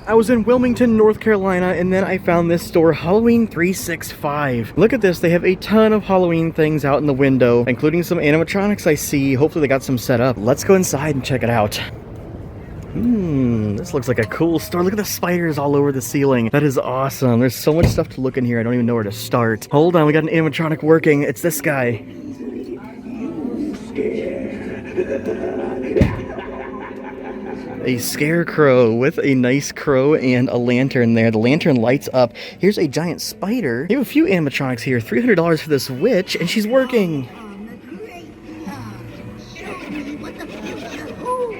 I was in Wilmington, North Carolina, and then I found this store, Halloween 365. Look at this, they have a ton of Halloween things out in the window, including some animatronics I see. Hopefully they got some set up. Let's go inside and check it out. This looks like a cool store. Look at the spiders all over the ceiling. That is awesome. There's so much stuff to look in here, I don't even know where to start. Hold on, we got an animatronic working. It's this guy. A scarecrow with a nice crow and a lantern there. The lantern lights up. Here's a giant spider. We have a few animatronics here. $300 for this witch, and she's working.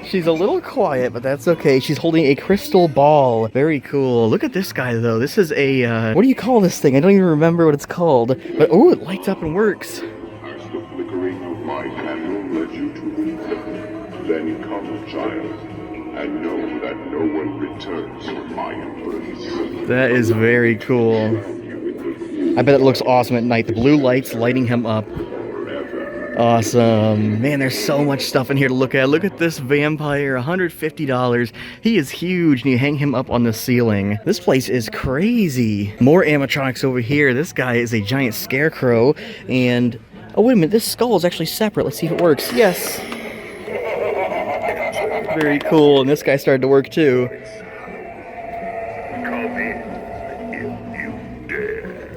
She's a little quiet, but that's okay. She's holding a crystal ball. Very cool. Look at this guy, though. This is a, what do you call this thing? I don't even remember what it's called. But, oh, it lights up and works. As the flickering of my candle led you to me, then come, child, and know that no one returns from my embrace. That is very cool. I bet it looks awesome at night. The blue lights lighting him up. Awesome. Man, there's so much stuff in here to look at. Look at this vampire, $150. He is huge, and you hang him up on the ceiling. This place is crazy. More animatronics over here. This guy is a giant scarecrow, and oh, wait a minute, this skull is actually separate. Let's see if it works. Yes. Very cool, and this guy started to work too.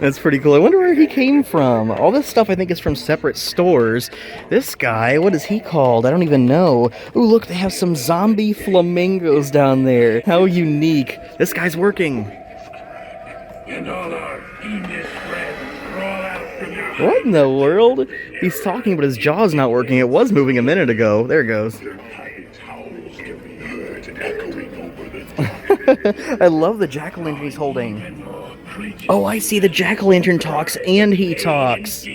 That's pretty cool. I wonder where he came from. All this stuff I think is from separate stores. This guy, what is he called? I don't even know. Ooh, look, they have some zombie flamingos down there. How unique. This guy's working. What in the world? He's talking, but his jaw's not working. It was moving a minute ago. There it goes. I love the jack-o'-lantern he's holding. Oh, I see, the jack-o'-lantern talks and he talks.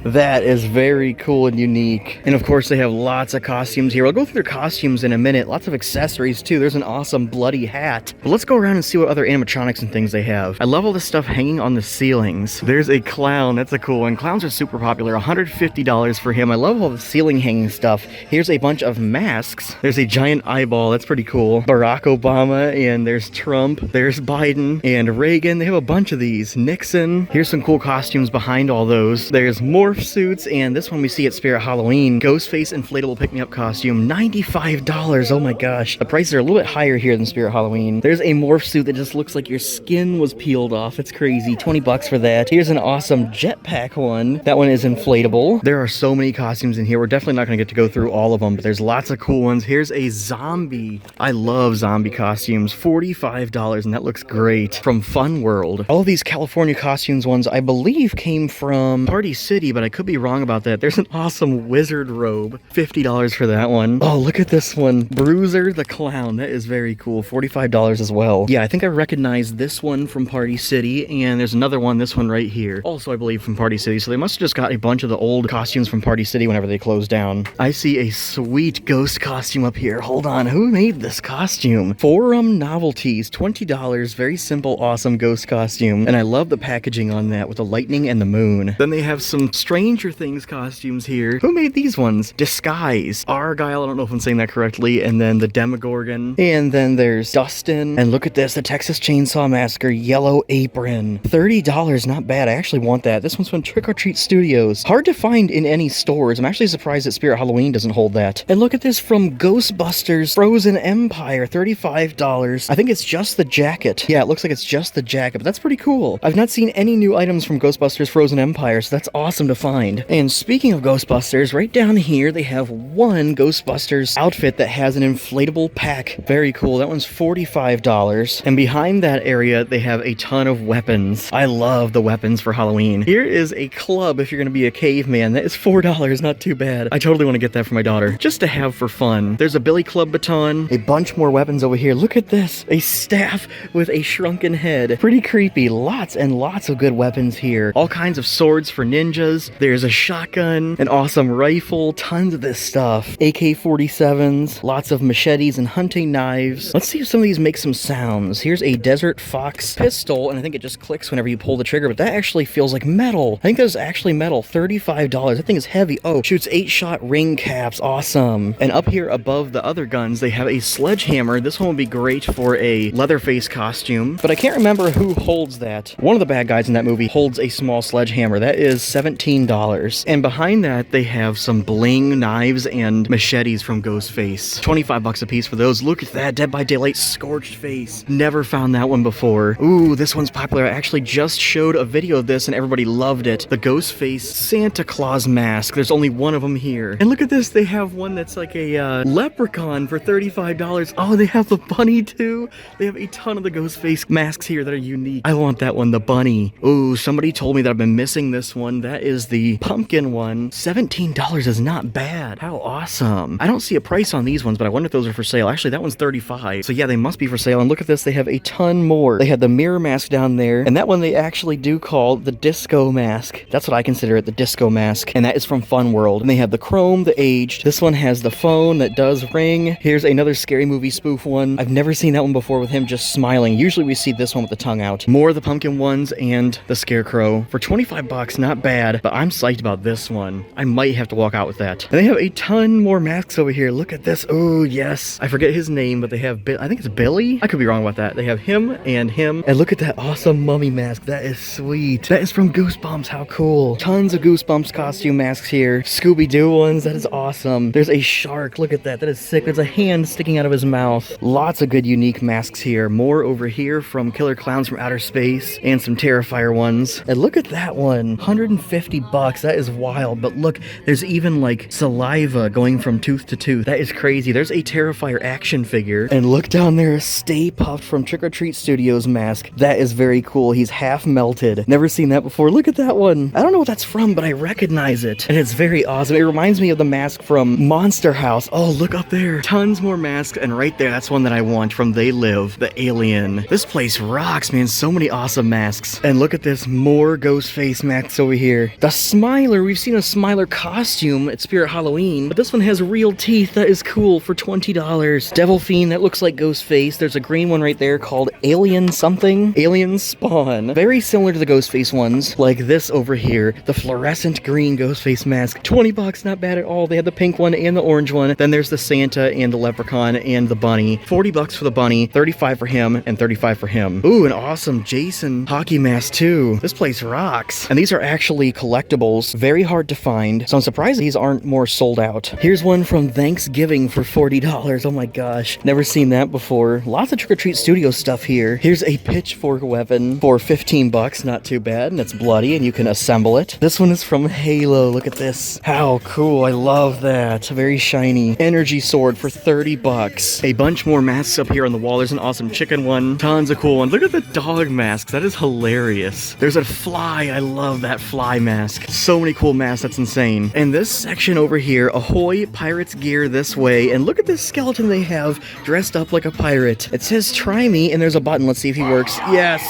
That is very cool and unique. And of course they have lots of costumes here. I'll go through their costumes in a minute. Lots of accessories too. There's an awesome bloody hat. But let's go around and see what other animatronics and things they have. I love all this stuff hanging on the ceilings. There's a clown. That's a cool one. Clowns are super popular. $150 for him. I love all the ceiling hanging stuff. Here's a bunch of masks. There's a giant eyeball. That's pretty cool. Barack Obama, and there's Trump. There's Biden and Reagan. They have a bunch of these. Nixon. Here's some cool costumes behind all those. There's more suits, and this one we see at Spirit Halloween. Ghostface inflatable pick-me-up costume, $95. Oh my gosh. The prices are a little bit higher here than Spirit Halloween. There's a morph suit that just looks like your skin was peeled off. It's crazy. $20 for that. Here's an awesome jetpack one. That one is inflatable. There are so many costumes in here. We're definitely not going to get to go through all of them, but there's lots of cool ones. Here's a zombie. I love zombie costumes. $45, and that looks great. From Fun World. All of these California costumes ones, I believe, came from Party City, but I could be wrong about that. There's an awesome wizard robe. $50 for that one. Oh, look at this one. Bruiser the Clown. That is very cool. $45 as well. Yeah, I think I recognize this one from Party City, and there's another one, this one right here. Also, I believe, from Party City. So they must have just got a bunch of the old costumes from Party City whenever they closed down. I see a sweet ghost costume up here. Hold on. Who made this costume? Forum Novelties. $20. Very simple, awesome ghost costume. And I love the packaging on that with the lightning and the moon. Then they have some Stranger Things costumes here. Who made these ones? Disguise. Argyle, I don't know if I'm saying that correctly. And then the Demogorgon. And then there's Dustin. And look at this, the Texas Chainsaw Massacre Yellow Apron. $30, not bad. I actually want that. This one's from Trick or Treat Studios. Hard to find in any stores. I'm actually surprised that Spirit Halloween doesn't hold that. And look at this from Ghostbusters Frozen Empire. $35. I think it's just the jacket. Yeah, it looks like it's just the jacket, but that's pretty cool. I've not seen any new items from Ghostbusters Frozen Empire, so that's awesome to find. And speaking of Ghostbusters, right down here they have one Ghostbusters outfit that has an inflatable pack. Very cool. That one's $45. And behind that area they have a ton of weapons. I love the weapons for Halloween. Here is a club if you're gonna be a caveman. That is $4. Not too bad. I totally want to get that for my daughter, just to have for fun. There's a billy club baton. A bunch more weapons over here. Look at this. A staff with a shrunken head. Pretty creepy. Lots and lots of good weapons here. All kinds of swords for ninjas. There's a shotgun, an awesome rifle, tons of this stuff. AK-47s, lots of machetes and hunting knives. Let's see if some of these make some sounds. Here's a Desert Fox pistol, and I think it just clicks whenever you pull the trigger, but that actually feels like metal. I think that's actually metal. $35. That thing is heavy. Oh, shoots 8-shot ring caps. Awesome. And up here above the other guns, they have a sledgehammer. This one would be great for a Leatherface costume, but I can't remember who holds that. One of the bad guys in that movie holds a small sledgehammer. That is $17. And behind that, they have some bling knives and machetes from Ghostface. 25 bucks a piece for those. Look at that. Dead by Daylight Scorched Face. Never found that one before. Ooh, this one's popular. I actually just showed a video of this and everybody loved it. The Ghostface Santa Claus mask. There's only one of them here. And look at this. They have one that's like a leprechaun for $35. Oh, they have the bunny too. They have a ton of the Ghostface masks here that are unique. I want that one, the bunny. Ooh, somebody told me that I've been missing this one. That is the pumpkin one. $17 is not bad. How awesome. I don't see a price on these ones, but I wonder if those are for sale. Actually, that one's $35. So yeah, they must be for sale. And look at this. They have a ton more. They had the mirror mask down there, and that one they actually do call the disco mask. That's what I consider it, the disco mask. And that is from Fun World. And they have the chrome, the aged. This one has the phone that does ring. Here's another Scary Movie spoof one. I've never seen that one before with him just smiling. Usually we see this one with the tongue out. More of the pumpkin ones and the scarecrow. For 25 bucks, not bad, but I'm psyched about this one. I might have to walk out with that. And they have a ton more masks over here. Look at this. Oh, yes. I forget his name, but they have, I think it's Billy? I could be wrong about that. They have him and him. And look at that awesome mummy mask. That is sweet. That is from Goosebumps. How cool. Tons of Goosebumps costume masks here. Scooby-Doo ones. That is awesome. There's a shark. Look at that. That is sick. There's a hand sticking out of his mouth. Lots of good unique masks here. More over here from Killer Clowns from Outer Space and some Terrifier ones. And look at that one. 150 bucks. That is wild. But look, there's even like saliva going from tooth to tooth. That is crazy. There's a Terrifier action figure. And look down there, a Stay Puft from Trick or Treat Studios mask. That is very cool. He's half melted. Never seen that before. Look at that one. I don't know what that's from, but I recognize it. And it's very awesome. It reminds me of the mask from Monster House. Oh, look up there. Tons more masks. And right there, that's one that I want from They Live, the alien. This place rocks, man. So many awesome masks. And look at this. More Ghostface masks over here. The Smiler. We've seen a Smiler costume at Spirit Halloween, but this one has real teeth. That is cool for $20. Devil Fiend. That looks like Ghostface. There's a green one right there called Alien something. Alien Spawn. Very similar to the Ghostface ones, like this over here. The fluorescent green Ghostface mask. 20 bucks, not bad at all. They had the pink one and the orange one. Then there's the Santa and the leprechaun and the bunny. 40 bucks for the bunny, 35 for him, and 35 for him. Ooh, an awesome Jason hockey mask too. This place rocks. And these are actually collectibles. Very hard to find. So I'm surprised these aren't more sold out. Here's one from Thanksgiving for $40. Oh my gosh. Never seen that before. Lots of Trick or Treat Studio stuff here. Here's a pitchfork weapon for 15 bucks. Not too bad. And it's bloody and you can assemble it. This one is from Halo. Look at this. How cool. I love that. Very shiny. Energy sword for 30 bucks. A bunch more masks up here on the wall. There's an awesome chicken one. Tons of cool ones. Look at the dog masks. That is hilarious. There's a fly. I love that fly mask. So many cool masks. That's insane. And this section over here, ahoy, pirates gear this way. And look at this skeleton they have dressed up like a pirate. It says try me and there's a button. Let's see if he works. Yes.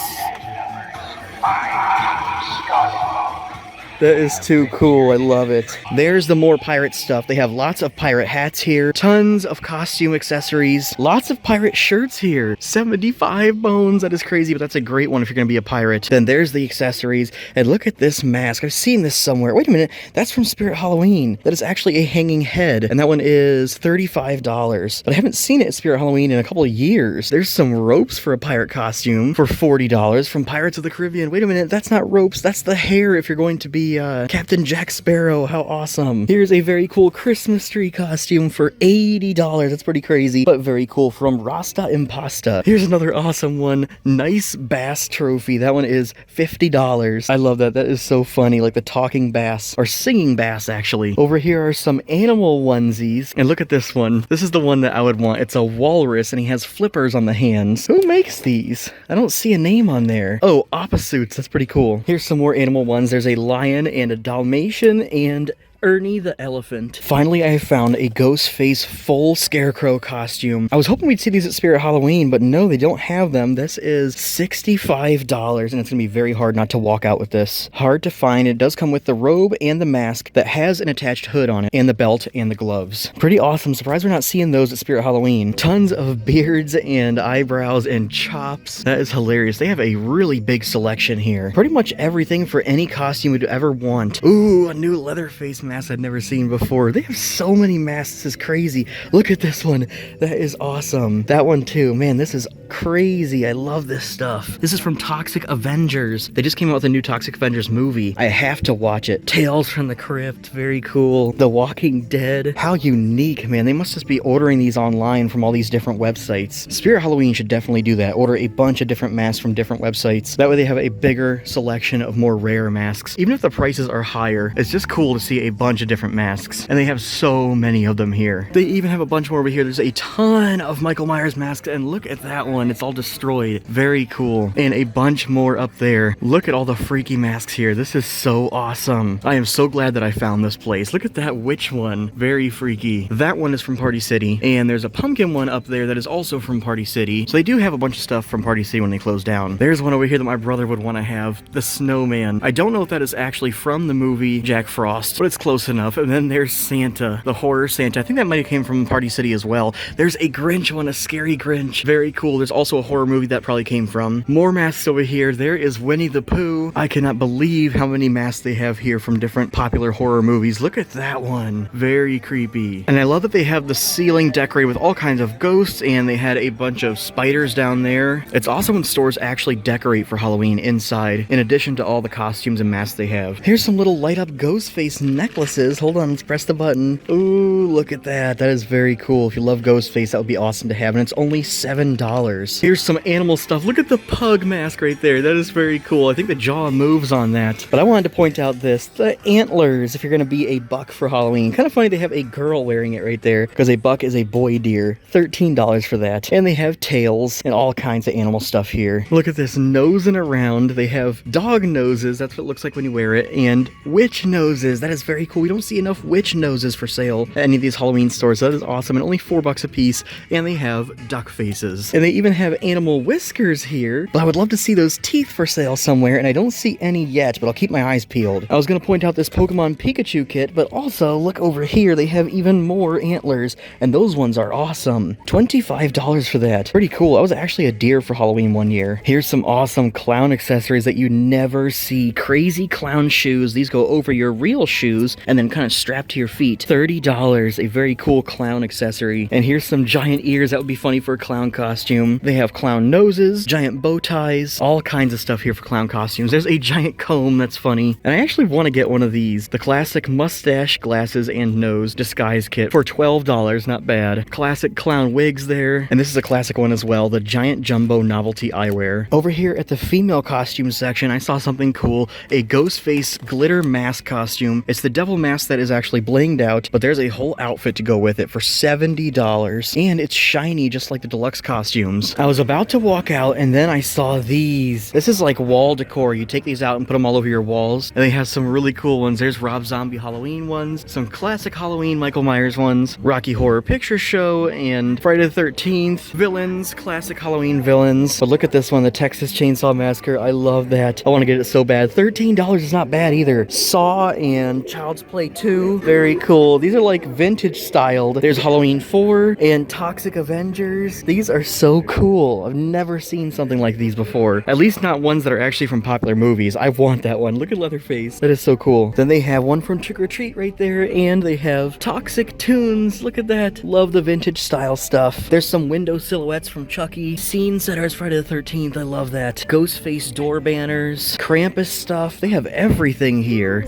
That is too cool. I love it. There's the more pirate stuff. They have lots of pirate hats here. Tons of costume accessories. Lots of pirate shirts here. 75 bones. That is crazy, but that's a great one if you're going to be a pirate. Then there's the accessories. And look at this mask. I've seen this somewhere. Wait a minute. That's from Spirit Halloween. That is actually a hanging head. And that one is $35. But I haven't seen it at Spirit Halloween in a couple of years. There's some ropes for a pirate costume for $40 from Pirates of the Caribbean. Wait a minute. That's not ropes. That's the hair if you're going to be Captain Jack Sparrow. How awesome. Here's a very cool Christmas tree costume for $80. That's pretty crazy, but very cool from Rasta Impasta. Here's another awesome one. Nice bass trophy. That one is $50. I love that. That is so funny. Like the talking bass or singing bass, actually. Over here are some animal onesies. And look at this one. This is the one that I would want. It's a walrus and he has flippers on the hands. Who makes these? I don't see a name on there. Oh, Opposutes. That's pretty cool. Here's some more animal ones. There's a lion and a Dalmatian and Ernie the elephant. Finally, I found a Ghostface full scarecrow costume. I was hoping we'd see these at Spirit Halloween, but no, they don't have them. This is $65, and it's gonna be very hard not to walk out with this. Hard to find. It does come with the robe and the mask that has an attached hood on it, and the belt and the gloves. Pretty awesome. Surprised we're not seeing those at Spirit Halloween. Tons of beards and eyebrows and chops. That is hilarious. They have a really big selection here. Pretty much everything for any costume you'd ever want. Ooh, a new Leatherface mask I've never seen before. They have so many masks. This is crazy. Look at this one. That is awesome. That one too. Man, this is crazy. I love this stuff. This is from Toxic Avengers. They just came out with a new Toxic Avengers movie. I have to watch it. Tales from the Crypt. Very cool. The Walking Dead. How unique, man. They must just be ordering these online from all these different websites. Spirit Halloween should definitely do that. Order a bunch of different masks from different websites. That way they have a bigger selection of more rare masks. Even if the prices are higher, it's just cool to see a bunch of different masks. And they have so many of them here. They even have a bunch more over here. There's a ton of Michael Myers masks, and look at that one. It's all destroyed. Very cool. And a bunch more up there. Look at all the freaky masks here. This is so awesome. I am so glad that I found this place. Look at that witch one. Very freaky. That one is from Party City, and there's a pumpkin one up there that is also from Party City. So they do have a bunch of stuff from Party City when they close down. There's one over here that my brother would want to have. The snowman. I don't know if that is actually from the movie Jack Frost, but it's close enough. And then there's Santa, the horror Santa. I think that might have came from Party City as well. There's a Grinch one, a scary Grinch. Very cool. There's also a horror movie that probably came from. More masks over here. There is Winnie the Pooh. I cannot believe how many masks they have here from different popular horror movies. Look at that one. Very creepy. And I love that they have the ceiling decorated with all kinds of ghosts, and they had a bunch of spiders down there. It's awesome when stores actually decorate for Halloween inside, in addition to all the costumes and masks they have. Here's some little light up ghost face necklaces. Hold on, let's press the button. Ooh, look at that. That is very cool. If you love Ghostface, that would be awesome to have, and it's only $7. Here's some animal stuff. Look at the pug mask right there. That is very cool. I think the jaw moves on that. But I wanted to point out this, the antlers, if you're gonna be a buck for Halloween. Kind of funny they have a girl wearing it right there, because a buck is a boy deer. $13 for that. And they have tails and all kinds of animal stuff here. Look at this, nosing around. They have dog noses, that's what it looks like when you wear it, and witch noses. That is very cool. We don't see enough witch noses for sale at any of these Halloween stores. So that is awesome, and only $4 a piece. And they have duck faces. And they even have animal whiskers here, but I would love to see those teeth for sale somewhere, and I don't see any yet, but I'll keep my eyes peeled. I was going to point out this Pokemon Pikachu kit, but also look over here. They have even more antlers, and those ones are awesome. $25 for that. Pretty cool. I was actually a deer for Halloween one year. Here's some awesome clown accessories that you never see. Crazy clown shoes. These go over your real shoes and then kind of strap to your feet. $30. A very cool clown accessory. And here's some giant ears. That would be funny for a clown costume. They have clown noses, giant bow ties, all kinds of stuff here for clown costumes. There's a giant comb. That's funny. And I actually want to get one of these. The classic mustache, glasses, and nose disguise kit for $12. Not bad. Classic clown wigs there. And this is a classic one as well. The giant jumbo novelty eyewear. Over here at the female costume section, I saw something cool. A Ghostface glitter mask costume. It's the devil mask that is actually blinged out, but there's a whole outfit to go with it for $70. And it's shiny just like the deluxe costumes. I was about to walk out and then I saw these. This is like wall decor. You take these out and put them all over your walls. And they have some really cool ones. There's Rob Zombie Halloween ones, some classic Halloween Michael Myers ones, Rocky Horror Picture Show, and Friday the 13th villains, classic Halloween villains. But look at this one, the Texas Chainsaw Massacre. I love that. I want to get it so bad. $13 is not bad either. Saw and Child's Play 2. Very cool. These are like vintage styled. There's Halloween 4 and Toxic Avengers. These are so cool. I've never seen something like these before. At least not ones that are actually from popular movies. I want that one. Look at Leatherface. That is so cool. Then they have one from Trick or Treat right there, and they have Toxic Tunes. Look at that. Love the vintage style stuff. There's some window silhouettes from Chucky. Scene setters Friday the 13th. I love that. Ghostface door banners. Krampus stuff. They have everything here.